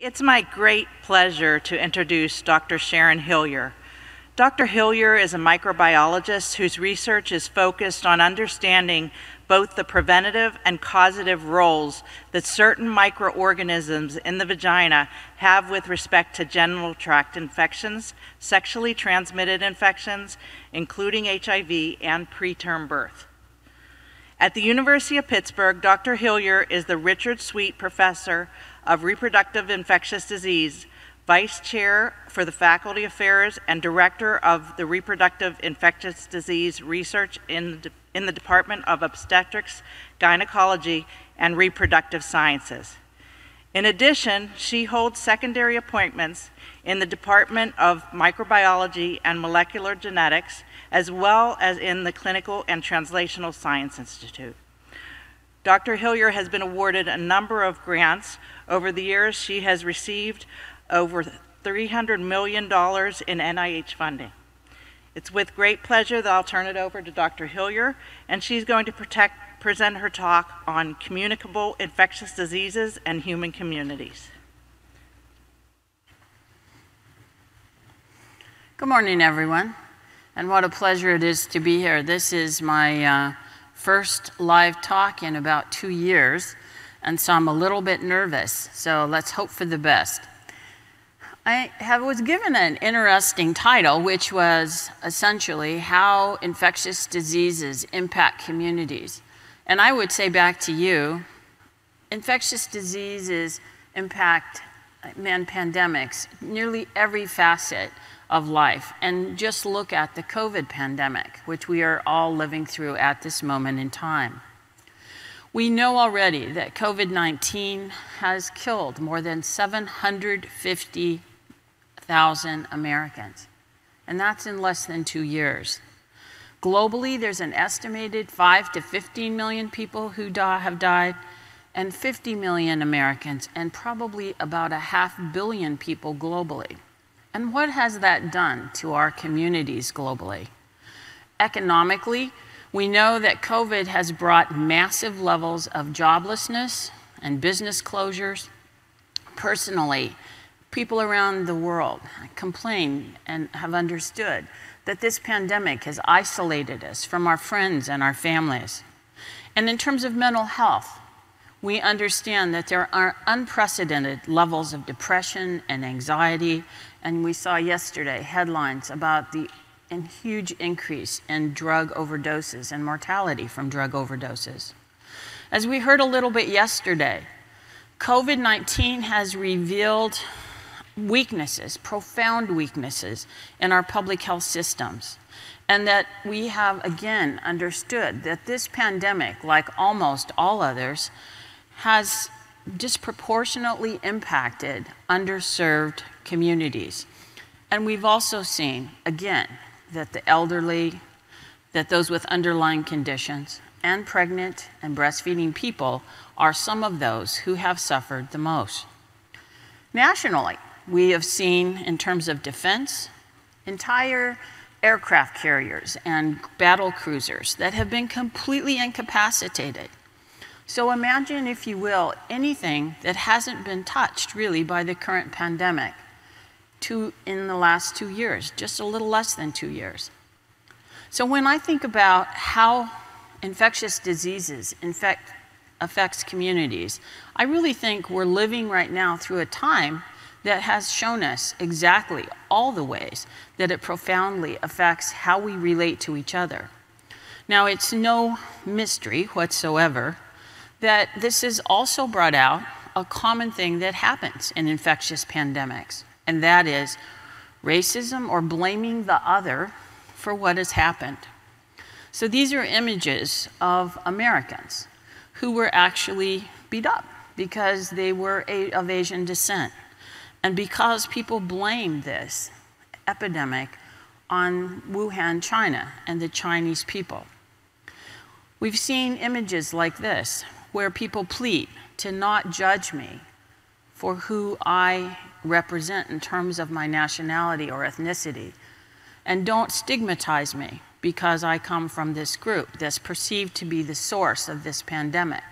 It's my great pleasure to introduce Dr. Sharon Hillier. Dr. Hillier is a microbiologist whose research is focused on understanding both the preventative and causative roles that certain microorganisms in the vagina have with respect to genital tract infections, sexually transmitted infections, including HIV, and preterm birth. At the University of Pittsburgh, Dr. Hillier is the Richard Sweet Professor of Reproductive Infectious Disease, Vice Chair for the Faculty Affairs, and Director of the Reproductive Infectious Disease Research in the Department of Obstetrics, Gynecology, and Reproductive Sciences. In addition, she holds secondary appointments in the Department of Microbiology and Molecular Genetics, as well as in the Clinical and Translational Science Institute. Dr. Hillier has been awarded a number of grants. Over the years, she has received over $300 million in NIH funding. It's with great pleasure that I'll turn it over to Dr. Hillier, and she's going to present her talk on communicable infectious diseases and human communities. Good morning, everyone, and what a pleasure it is to be here. This is my first live talk in about 2 years, and so I'm a little bit nervous, so let's hope for the best. I was given an interesting title, which was essentially how infectious diseases impact communities. And I would say back to you, infectious diseases impact pandemics, nearly every facet of life. And just look at the COVID pandemic, which we are all living through at this moment in time. We know already that COVID-19 has killed more than 750,000 Americans, and that's in less than 2 years. Globally, there's an estimated 5 to 15 million people who have died, and 50 million Americans, and probably about 500 million people globally. And what has that done to our communities globally? Economically, we know that COVID has brought massive levels of joblessness and business closures. Personally, people around the world complain and have understood that this pandemic has isolated us from our friends and our families. And in terms of mental health, we understand that there are unprecedented levels of depression and anxiety, and we saw yesterday headlines about the huge increase in drug overdoses and mortality from drug overdoses. As we heard a little bit yesterday, COVID-19 has revealed weaknesses, profound weaknesses in our public health systems, and that we have again understood that this pandemic, like almost all others, has disproportionately impacted underserved communities. And we've also seen, again, that the elderly, that those with underlying conditions, and pregnant and breastfeeding people are some of those who have suffered the most. Nationally, we have seen, in terms of defense, entire aircraft carriers and battle cruisers that have been completely incapacitated. So imagine, if you will, anything that hasn't been touched really by the current pandemic in the last 2 years, just a little less than 2 years. So when I think about how infectious diseases affects communities, I really think we're living right now through a time that has shown us exactly all the ways that it profoundly affects how we relate to each other. Now, it's no mystery whatsoever that this has also brought out a common thing that happens in infectious pandemics, and that is racism or blaming the other for what has happened. So these are images of Americans who were actually beat up because they were of Asian descent, and because people blame this epidemic on Wuhan, China, and the Chinese people. We've seen images like this, where people plead to not judge me for who I represent in terms of my nationality or ethnicity, and don't stigmatize me because I come from this group that's perceived to be the source of this pandemic.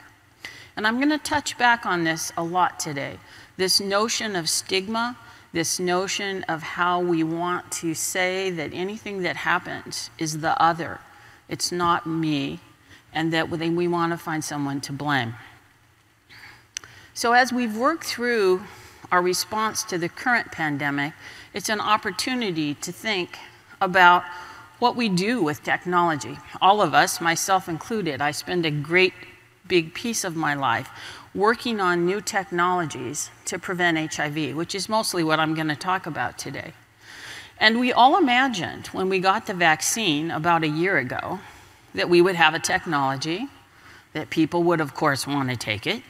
And I'm going to touch back on this a lot today, This notion of stigma, this notion of how we want to say that anything that happens is the other, it's not me, and that we want to find someone to blame. So as we've worked through our response to the current pandemic, it's an opportunity to think about what we do with technology. All of us, myself included, I spend a great big piece of my life working on new technologies to prevent HIV, which is mostly what I'm going to talk about today. And we all imagined when we got the vaccine about a year ago that we would have a technology, that people would of course want to take it,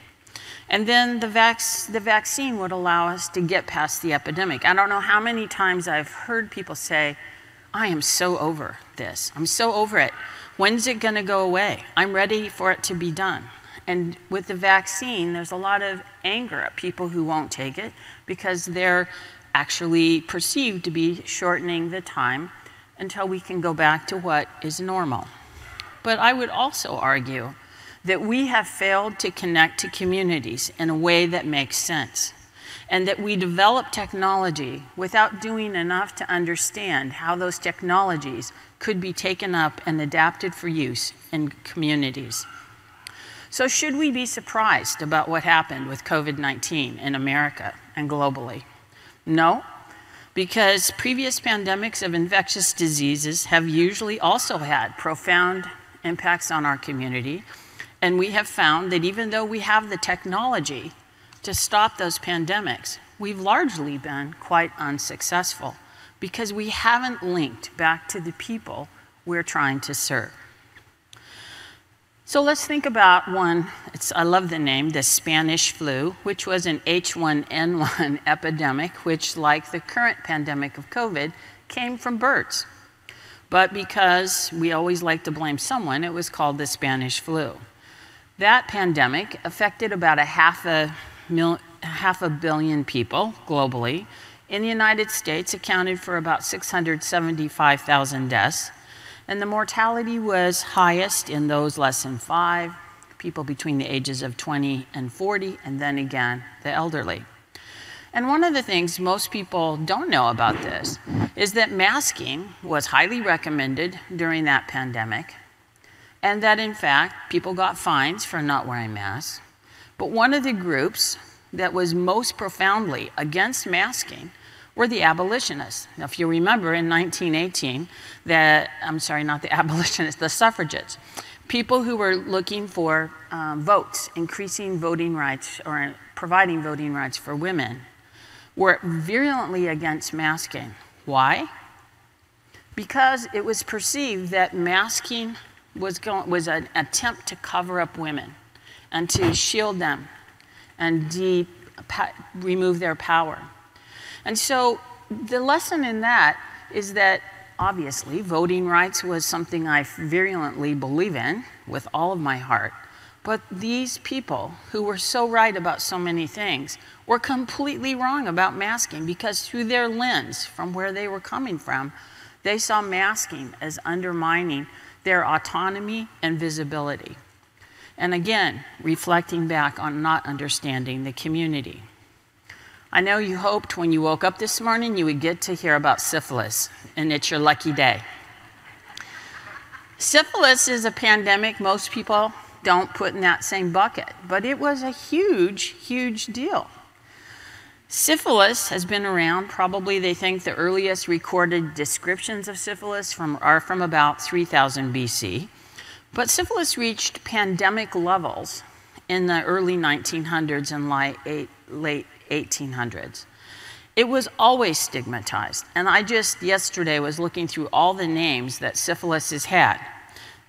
and then the vaccine would allow us to get past the epidemic. I don't know how many times I've heard people say, I am so over this. I'm so over it. When's it going to go away? I'm ready for it to be done. And with the vaccine, there's a lot of anger at people who won't take it because they're actually perceived to be shortening the time until we can go back to what is normal. But I would also argue that we have failed to connect to communities in a way that makes sense, and that we develop technology without doing enough to understand how those technologies could be taken up and adapted for use in communities. So should we be surprised about what happened with COVID-19 in America and globally? No, because previous pandemics of infectious diseases have usually also had profound impacts on our community, and we have found that even though we have the technology to stop those pandemics, we've largely been quite unsuccessful because we haven't linked back to the people we're trying to serve. So let's think about one, I love the name, the Spanish flu, which was an H1N1 epidemic, which, like the current pandemic of COVID, came from birds. But because we always like to blame someone, it was called the Spanish flu. That pandemic affected about half a billion people globally. In the United States, accounted for about 675,000 deaths. And the mortality was highest in those less than 5, people between the ages of 20 and 40, and then again, the elderly. And one of the things most people don't know about this is that masking was highly recommended during that pandemic, and that in fact, people got fines for not wearing masks. But one of the groups that was most profoundly against masking were the abolitionists. Now, if you remember in 1918, the suffragettes, people who were looking for votes, increasing voting rights or providing voting rights for women, were virulently against masking. Why? Because it was perceived that masking was an attempt to cover up women and to shield them and remove their power. And so the lesson in that is that obviously voting rights was something I virulently believe in with all of my heart. But these people who were so right about so many things were completely wrong about masking because through their lens, from where they were coming from, they saw masking as undermining their autonomy and visibility. And again, reflecting back on not understanding the community. I know you hoped when you woke up this morning you would get to hear about syphilis, and it's your lucky day. Syphilis is a pandemic most people don't put in that same bucket, but it was a huge, huge deal. Syphilis has been around, probably they think the earliest recorded descriptions of syphilis are from about 3000 BC, but syphilis reached pandemic levels in the early 1900s and late 1800s. It was always stigmatized, and I just yesterday was looking through all the names that syphilis has had.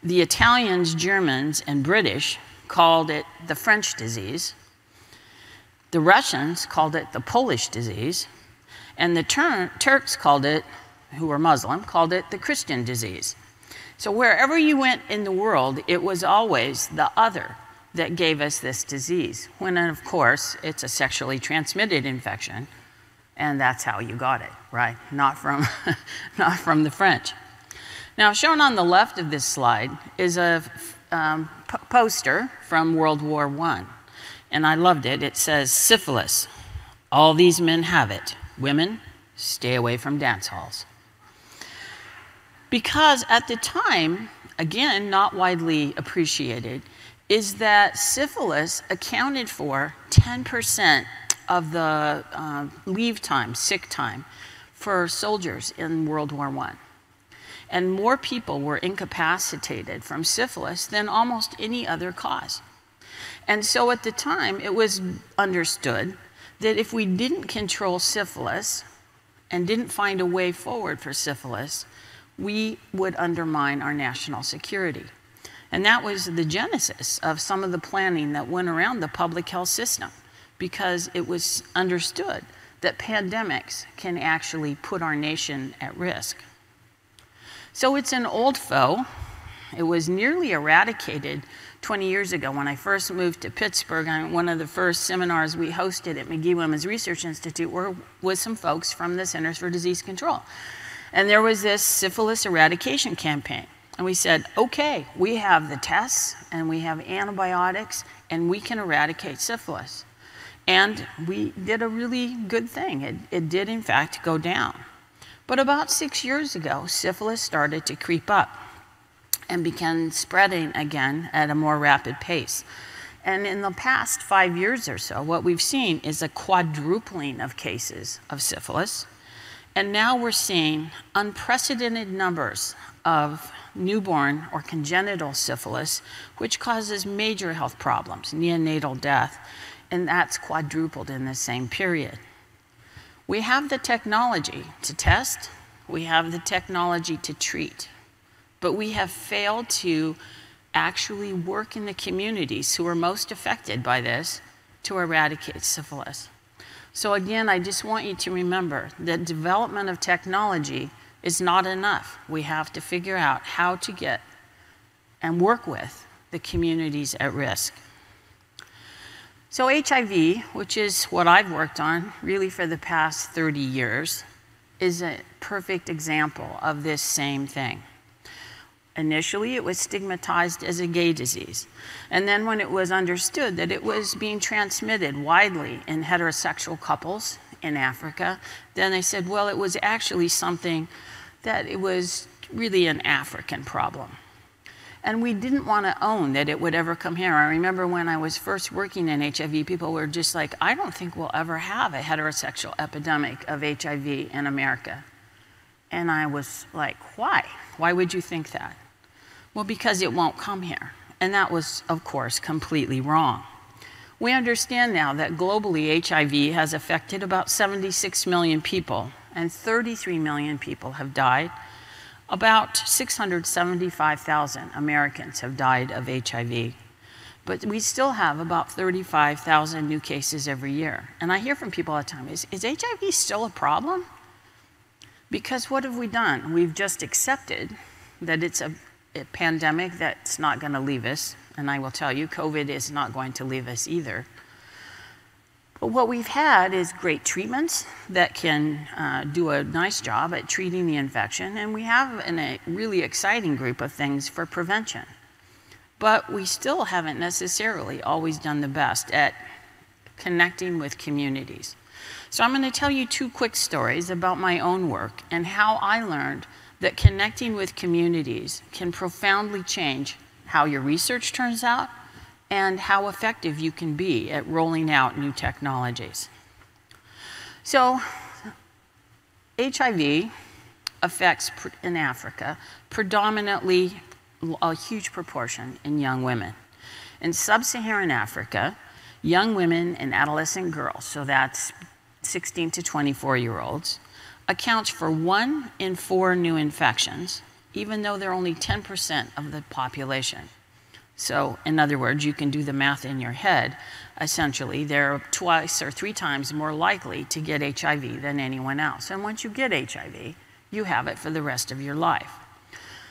The Italians, Germans, and British called it the French disease. The Russians called it the Polish disease, and the Turks called it, who were Muslim, called it the Christian disease. So wherever you went in the world, it was always the other that gave us this disease, when of course it's a sexually transmitted infection, and that's how you got it, right? Not from the French. Now, shown on the left of this slide is a poster from World War I, and I loved it. It says, "Syphilis, All these men have it. Women, stay away from dance halls. Because at the time, again, not widely appreciated, is that syphilis accounted for 10% of the leave time, sick time, for soldiers in World War I. And more people were incapacitated from syphilis than almost any other cause. And so at the time, it was understood that if we didn't control syphilis and didn't find a way forward for syphilis, we would undermine our national security. And that was the genesis of some of the planning that went around the public health system, because it was understood that pandemics can actually put our nation at risk. So it's an old foe. It was nearly eradicated 20 years ago when I first moved to Pittsburgh. One of the first seminars we hosted at Magee-Womens Research Institute were with some folks from the Centers for Disease Control. And there was this syphilis eradication campaign. And we said, okay, we have the tests and we have antibiotics and we can eradicate syphilis. And we did a really good thing. It did, in fact, go down. But about 6 years ago, syphilis started to creep up and began spreading again at a more rapid pace. And in the past 5 years or so, what we've seen is a quadrupling of cases of syphilis. And now we're seeing unprecedented numbers of newborn or congenital syphilis, which causes major health problems, neonatal death, and that's quadrupled in the same period. We have the technology to test, we have the technology to treat, but we have failed to actually work in the communities who are most affected by this to eradicate syphilis. So again, I just want you to remember that development of technology is not enough. We have to figure out how to get and work with the communities at risk. So HIV, which is what I've worked on really for the past 30 years, is a perfect example of this same thing. Initially, it was stigmatized as a gay disease. And then when it was understood that it was being transmitted widely in heterosexual couples in Africa, then they said, well, it was actually something that it was really an African problem. And we didn't want to own that it would ever come here. I remember when I was first working in HIV, people were just like, I don't think we'll ever have a heterosexual epidemic of HIV in America. And I was like, why? Why would you think that? Well, because it won't come here. And that was, of course, completely wrong. We understand now that globally HIV has affected about 76 million people, and 33 million people have died. About 675,000 Americans have died of HIV. But we still have about 35,000 new cases every year. And I hear from people all the time, is HIV still a problem? Because what have we done? We've just accepted that it's a pandemic that's not going to leave us. And I will tell you, COVID is not going to leave us either. But what we've had is great treatments that can do a nice job at treating the infection. And we have a really exciting group of things for prevention. But we still haven't necessarily always done the best at connecting with communities. So I'm going to tell you two quick stories about my own work and how I learned that connecting with communities can profoundly change how your research turns out and how effective you can be at rolling out new technologies. So HIV affects in Africa predominantly a huge proportion in young women. In sub-Saharan Africa, young women and adolescent girls, so that's 16 to 24-year-olds, accounts for 1 in 4 new infections, even though they're only 10% of the population. So, in other words, you can do the math in your head. Essentially, they're 2 or 3 times more likely to get HIV than anyone else. And once you get HIV, you have it for the rest of your life.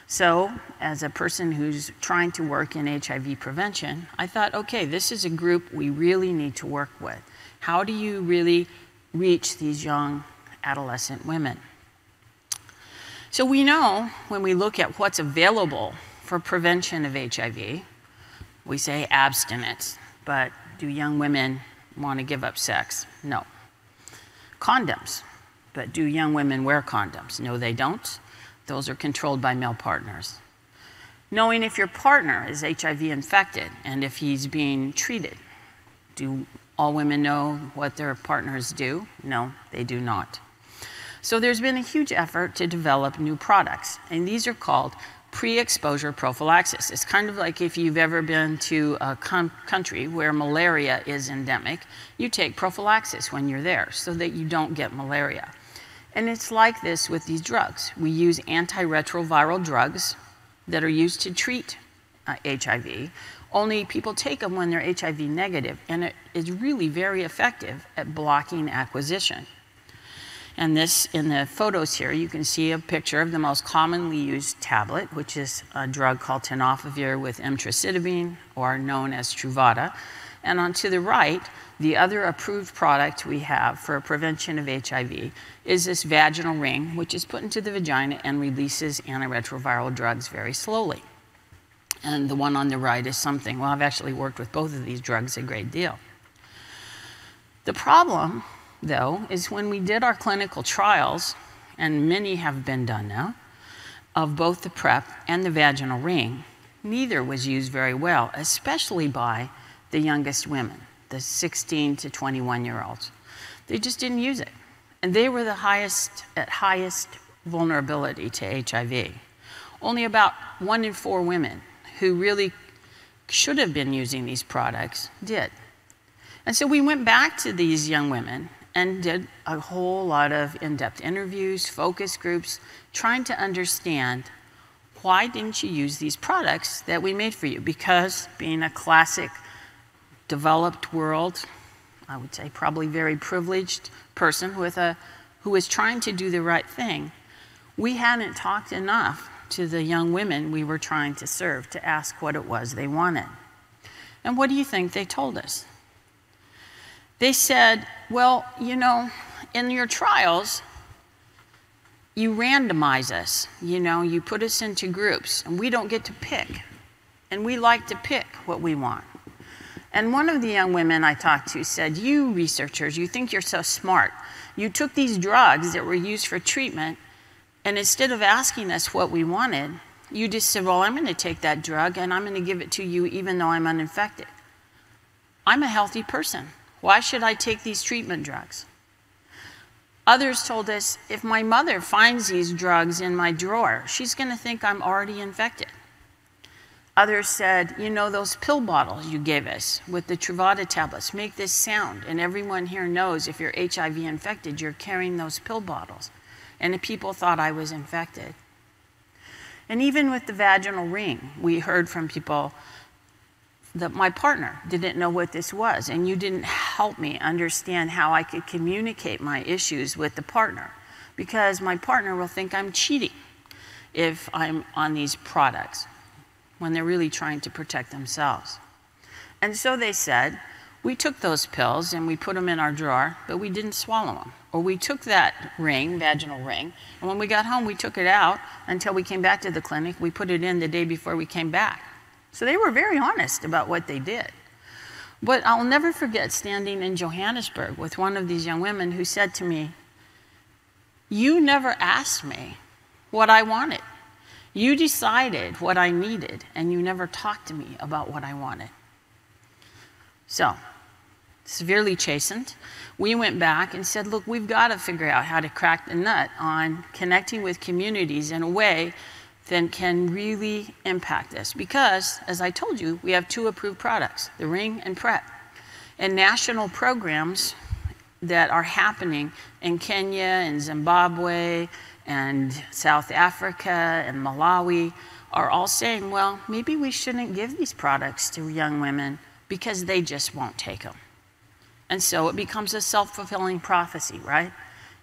So, as a person who's trying to work in HIV prevention, I thought, okay, this is a group we really need to work with. How do you really reach these young adolescent women? So we know when we look at what's available for prevention of HIV, we say abstinence, but do young women want to give up sex? No. condoms. But do young women wear condoms? No, they don't. Those are controlled by male partners. Knowing if your partner is HIV infected and if he's being treated. Do all women know what their partners do? No, they do not. So there's been a huge effort to develop new products, and these are called pre-exposure prophylaxis. It's kind of like if you've ever been to a country where malaria is endemic, you take prophylaxis when you're there so that you don't get malaria. And it's like this with these drugs. We use antiretroviral drugs that are used to treat HIV, only people take them when they're HIV negative, and it is really very effective at blocking acquisition. And this, in the photos here, you can see a picture of the most commonly used tablet, which is a drug called tenofovir with emtricitabine, or known as Truvada. And on to the right, the other approved product we have for prevention of HIV is this vaginal ring, which is put into the vagina and releases antiretroviral drugs very slowly. And the one on the right is something, well, I've actually worked with both of these drugs a great deal. The problem, though, is when we did our clinical trials, and many have been done now, of both the PrEP and the vaginal ring, neither was used very well, especially by the youngest women, the 16 to 21-year-olds. They just didn't use it. And they were the highest vulnerability to HIV. Only about 1 in 4 women who really should have been using these products did. And so we went back to these young women and did a whole lot of in-depth interviews, focus groups, trying to understand why didn't you use these products that we made for you? Because being a classic developed world, I would say probably very privileged person who was trying to do the right thing, we hadn't talked enough to the young women we were trying to serve to ask what it was they wanted. And what do you think they told us? They said, well, you know, in your trials, you randomize us, you know, you put us into groups, and we don't get to pick. And we like to pick what we want. And one of the young women I talked to said, you researchers, you think you're so smart. You took these drugs that were used for treatment, and instead of asking us what we wanted, you just said, well, I'm going to take that drug, and I'm going to give it to you even though I'm uninfected. I'm a healthy person. Why should I take these treatment drugs? Others told us, if my mother finds these drugs in my drawer, she's going to think I'm already infected. Others said, you know, those pill bottles you gave us with the Truvada tablets make this sound, and everyone here knows if you're HIV infected, you're carrying those pill bottles. And the people thought I was infected. And even with the vaginal ring, we heard from people that my partner didn't know what this was, and you didn't help me understand how I could communicate my issues with the partner, because my partner will think I'm cheating if I'm on these products, when they're really trying to protect themselves. And so they said, we took those pills and we put them in our drawer, but we didn't swallow them. Or we took that ring, vaginal ring, and when we got home, we took it out until we came back to the clinic. We put it in the day before we came back. So they were very honest about what they did. But I'll never forget standing in Johannesburg with one of these young women who said to me, you never asked me what I wanted. You decided what I needed, and you never talked to me about what I wanted. So, severely chastened, we went back and said, look, we've got to figure out how to crack the nut on connecting with communities in a way that can really impact this. Because, as I told you, we have 2 approved products, the ring and PrEP. And national programs that are happening in Kenya and Zimbabwe and South Africa and Malawi are all saying, well, maybe we shouldn't give these products to young women because they just won't take them. And so it becomes a self-fulfilling prophecy, right?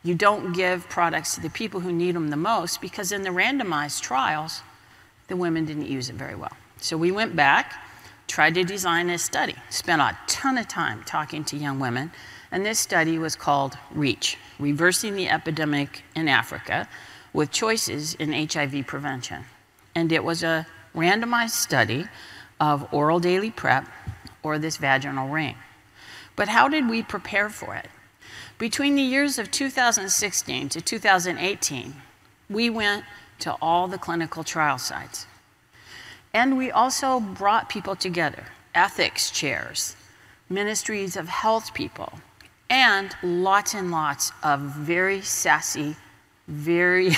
You don't give products to the people who need them the most, because in the randomized trials, the women didn't use it very well. So we went back, tried to design a study, spent a ton of time talking to young women, and this study was called REACH, Reversing the Epidemic in Africa with Choices in HIV Prevention. And it was a randomized study of oral daily PrEP or this vaginal ring. But how did we prepare for it? Between the years of 2016 to 2018, we went to all the clinical trial sites. And we also brought people together, ethics chairs, ministries of health people, and lots of very sassy, very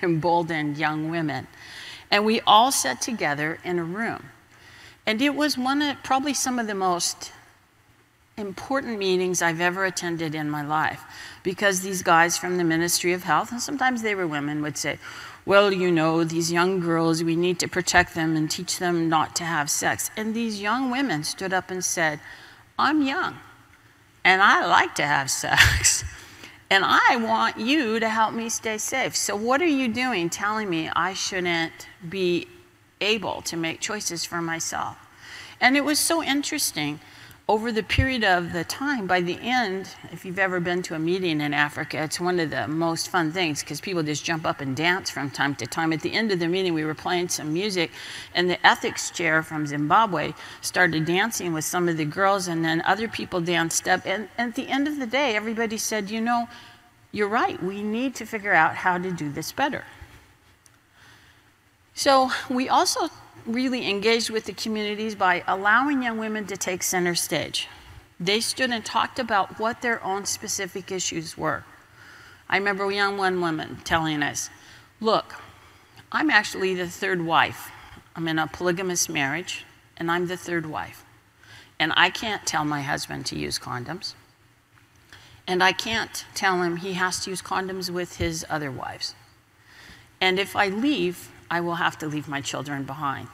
emboldened young women. And we all sat together in a room. And it was probably some of the most important meetings I've ever attended in my life, because these guys from the Ministry of Health, and sometimes they were women, would say, well, you know, these young girls, we need to protect them and teach them not to have sex. And these young women stood up and said, I'm young, and I like to have sex, and I want you to help me stay safe. So what are you doing telling me I shouldn't be able to make choices for myself? And it was so interesting. Over the period of the time, by the end, if you've ever been to a meeting in Africa, it's one of the most fun things because people just jump up and dance from time to time. At the end of the meeting, we were playing some music, and the ethics chair from Zimbabwe started dancing with some of the girls, and then other people danced up. And at the end of the day, everybody said, you know, you're right, we need to figure out how to do this better. So we also really engaged with the communities by allowing young women to take center stage. They stood and talked about what their own specific issues were. I remember a young woman telling us, look, I'm actually the third wife. I'm in a polygamous marriage, and I'm the third wife. And I can't tell my husband to use condoms. And I can't tell him he has to use condoms with his other wives. And if I leave, I will have to leave my children behind.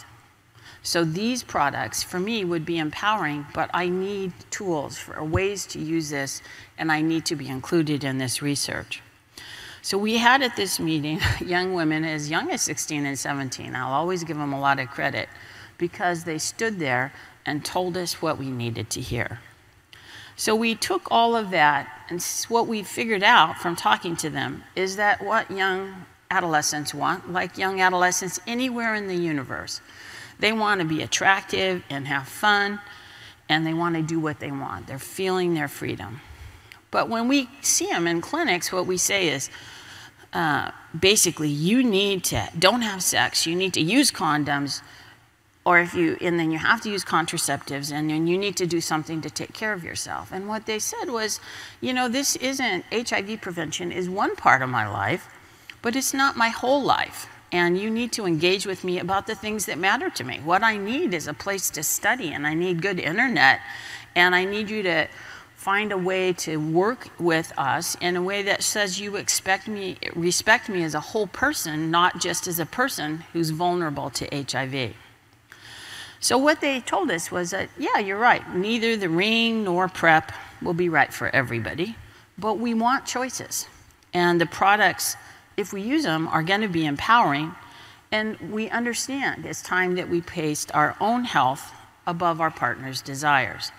So these products, for me, would be empowering, but I need tools for ways to use this, and I need to be included in this research. So we had at this meeting young women as young as 16 and 17. I'll always give them a lot of credit because they stood there and told us what we needed to hear. So we took all of that, and what we figured out from talking to them is that what young adolescents want, like young adolescents anywhere in the universe, they want to be attractive and have fun, and they want to do what they want. They're feeling their freedom. But when we see them in clinics, what we say is, basically, you need to, don't have sex, you need to use condoms, and then you have to use contraceptives, and then you need to do something to take care of yourself. And what they said was, you know, this isn't, HIV prevention is one part of my life, but it's not my whole life. And you need to engage with me about the things that matter to me. What I need is a place to study, and I need good internet, and I need you to find a way to work with us in a way that says you respect me as a whole person, not just as a person who's vulnerable to HIV. So what they told us was that, yeah, you're right, neither the ring nor PrEP will be right for everybody, but we want choices. And the products, if we use them, are going to be empowering, and we understand it's time that we placed our own health above our partner's desires.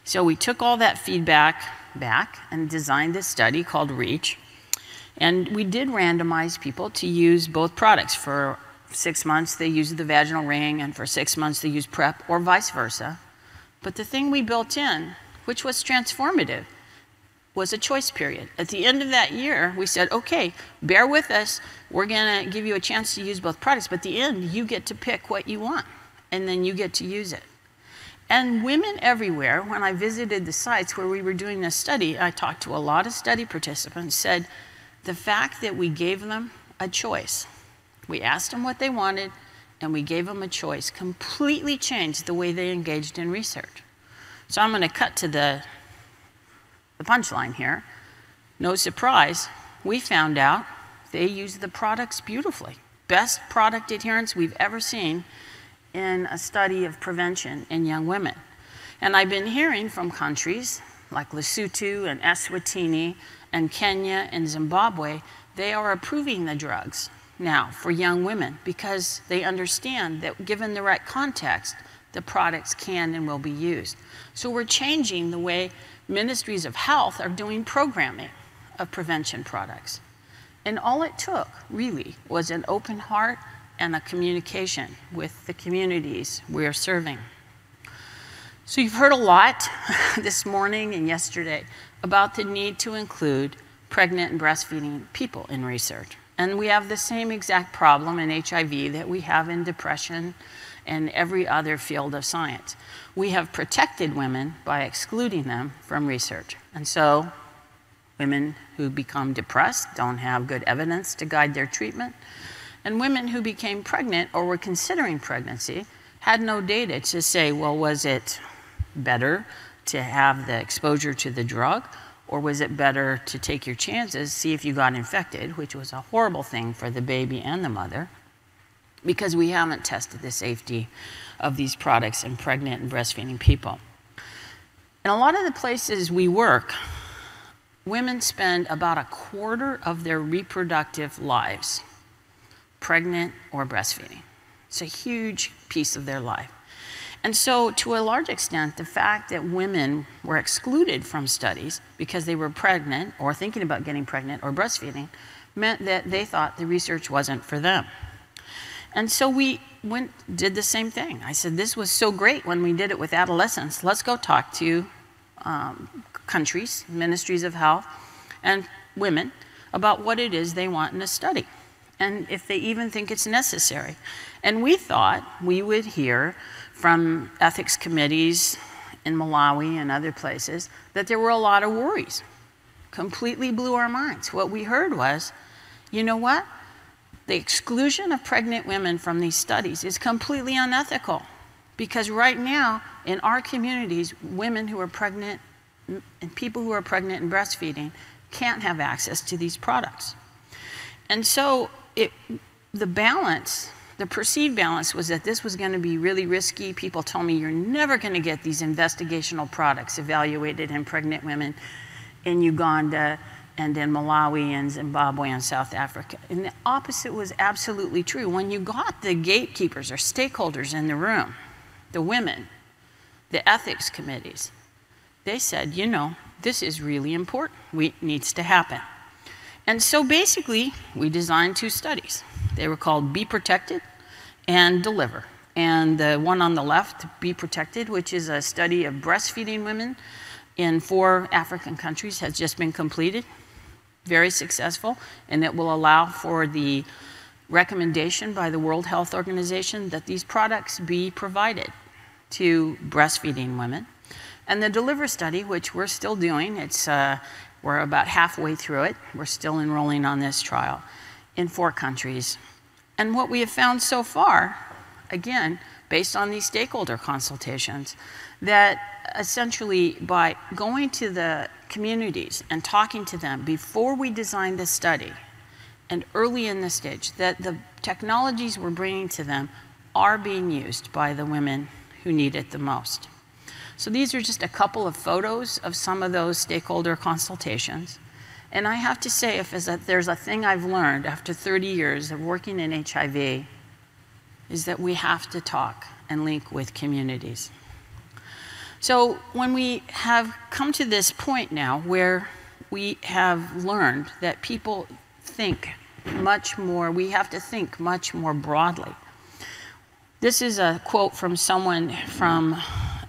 So we took all that feedback back and designed this study called REACH, and we did randomize people to use both products. For 6 months, they used the vaginal ring, and for 6 months, they used PrEP, or vice versa. But the thing we built in, which was transformative, was a choice period. At the end of that year, we said, okay, bear with us. We're going to give you a chance to use both products, but at the end, you get to pick what you want, and then you get to use it. And women everywhere, when I visited the sites where we were doing this study, I talked to a lot of study participants, said the fact that we gave them a choice, we asked them what they wanted, and we gave them a choice, completely changed the way they engaged in research. So I'm going to cut to the punchline here. No surprise, we found out they use the products beautifully. Best product adherence we've ever seen in a study of prevention in young women. And I've been hearing from countries like Lesotho and Eswatini and Kenya and Zimbabwe, they are approving the drugs now for young women because they understand that given the right context, the products can and will be used. So we're changing the way ministries of health are doing programming of prevention products. And all it took, really, was an open heart and a communication with the communities we're serving. So you've heard a lot this morning and yesterday about the need to include pregnant and breastfeeding people in research. And we have the same exact problem in HIV that we have in depression and every other field of science. We have protected women by excluding them from research. And so women who become depressed don't have good evidence to guide their treatment. And women who became pregnant or were considering pregnancy had no data to say, well, was it better to have the exposure to the drug, or was it better to take your chances, see if you got infected, which was a horrible thing for the baby and the mother, because we haven't tested the safety of these products in pregnant and breastfeeding people. In a lot of the places we work, women spend about a quarter of their reproductive lives pregnant or breastfeeding. It's a huge piece of their life. And so, to a large extent, the fact that women were excluded from studies because they were pregnant or thinking about getting pregnant or breastfeeding meant that they thought the research wasn't for them. And so we did the same thing. I said, this was so great when we did it with adolescents. Let's go talk to countries, ministries of health, and women about what it is they want in a study, and if they even think it's necessary. And we thought we would hear from ethics committees in Malawi and other places that there were a lot of worries. Completely blew our minds. What we heard was, you know what? The exclusion of pregnant women from these studies is completely unethical, because right now in our communities, women who are pregnant and people who are pregnant and breastfeeding can't have access to these products. And so the balance, the perceived balance, was that this was going to be really risky. People told me, you're never going to get these investigational products evaluated in pregnant women in Uganda and in Malawi and Zimbabwe and South Africa. And the opposite was absolutely true. When you got the gatekeepers or stakeholders in the room, the women, the ethics committees, they said, you know, this is really important. It needs to happen. And so basically, we designed two studies. They were called Be Protected and Deliver. And the one on the left, Be Protected, which is a study of breastfeeding women in 4 African countries, has just been completed. Very successful, and it will allow for the recommendation by the World Health Organization that these products be provided to breastfeeding women. And the Deliver study, which we're still doing, we're about halfway through it. We're still enrolling on this trial in 4 countries. And what we have found so far, again, based on these stakeholder consultations, that essentially by going to the communities and talking to them before we designed the study and early in the stage, that the technologies we're bringing to them are being used by the women who need it the most. So these are just a couple of photos of some of those stakeholder consultations. And I have to say, if there's a thing I've learned after 30 years of working in HIV, is that we have to talk and link with communities. So when we have come to this point now where we have learned that people think much more, we have to think much more broadly. This is a quote from someone from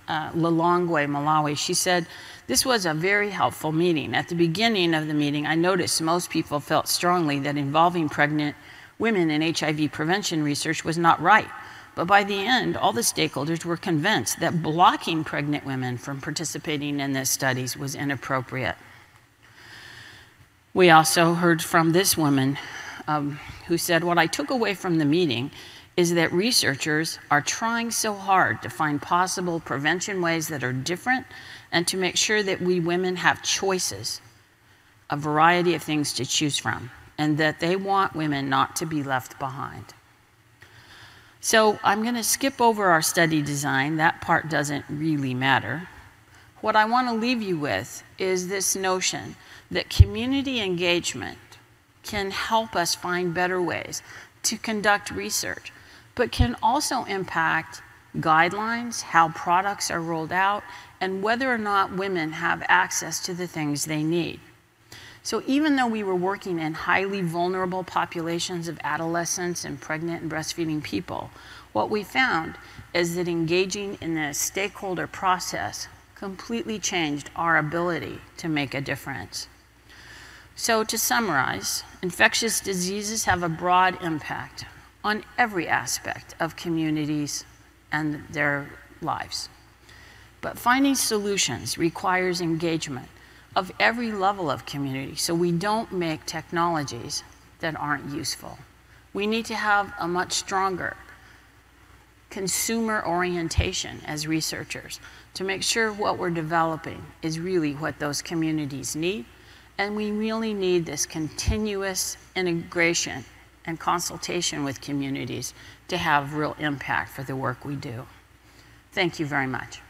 Lilongwe, Malawi. She said, "This was a very helpful meeting. At the beginning of the meeting, I noticed most people felt strongly that involving pregnant women in HIV prevention research was not right. But by the end, all the stakeholders were convinced that blocking pregnant women from participating in these studies was inappropriate." We also heard from this woman who said, "What I took away from the meeting is that researchers are trying so hard to find possible prevention ways that are different and to make sure that we women have choices, a variety of things to choose from, and that they want women not to be left behind." So I'm going to skip over our study design. That part doesn't really matter. What I want to leave you with is this notion that community engagement can help us find better ways to conduct research, but can also impact guidelines, how products are rolled out, and whether or not women have access to the things they need. So even though we were working in highly vulnerable populations of adolescents and pregnant and breastfeeding people, what we found is that engaging in the stakeholder process completely changed our ability to make a difference. So to summarize, infectious diseases have a broad impact on every aspect of communities and their lives. But finding solutions requires engagement of every level of community, so we don't make technologies that aren't useful. We need to have a much stronger consumer orientation as researchers to make sure what we're developing is really what those communities need, and we really need this continuous integration and consultation with communities to have real impact for the work we do. Thank you very much.